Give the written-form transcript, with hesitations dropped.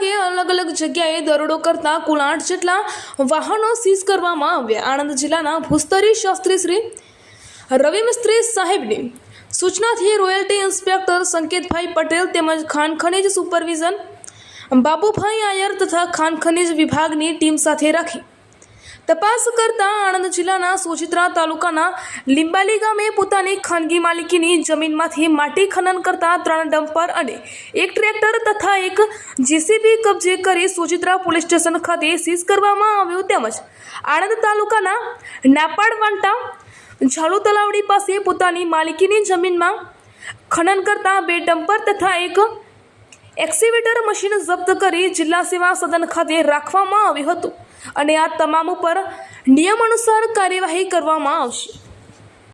વિભાગે અલગ અલગ જગ્યાએ દરોડો કરતા કુલ 8 જેટલા વાહનો સીઝ કરવામાં આવ્યા। આણંદ જિલ્લાના ભૂસ્તરી શાસ્ત્રી શ્રી રવિ મિસ્ત્રી સાહેબની સૂચનાથી રોયલ્ટી ઇન્સ્પેક્ટર સંકેતભાઈ પટેલ તેમજ ખાન ખનીજ સુપરવિઝન બાબુભાઈ આયર તથા ખાન ખનીજ વિભાગની ટીમ સાથે રાખી તપાસ કરતા આણંદ જિલ્લાના સોજિત્રા તાલુકાના લીંબાલી ગામે પોતાની ખાનગી માલિકીની જમીનમાંથી માટી ખનન કરતા 3 ડમ્પર અને 1 ટ્રેક્ટર તથા 1 જેસીબી કબજે કરી સોજિત્રા પોલીસ સ્ટેશન ખાતે સીઝ કરવામાં આવ્યું। તેમજ આણંદ તાલુકાના નાપાડ વાંટા ઝાલુ તલાવડી પાસે પોતાની માલિકીની જમીનમાં ખનન કરતા 2 ડમ્પર તથા 1 એક્સિવેટર મશીન જપ્ત કરી જિલ્લા સેવા સદન ખાતે રાખવામાં આવ્યું હતું અને આ તમામ ઉપર નિયમ અનુસાર કાર્યવાહી કરવામાં આવશે।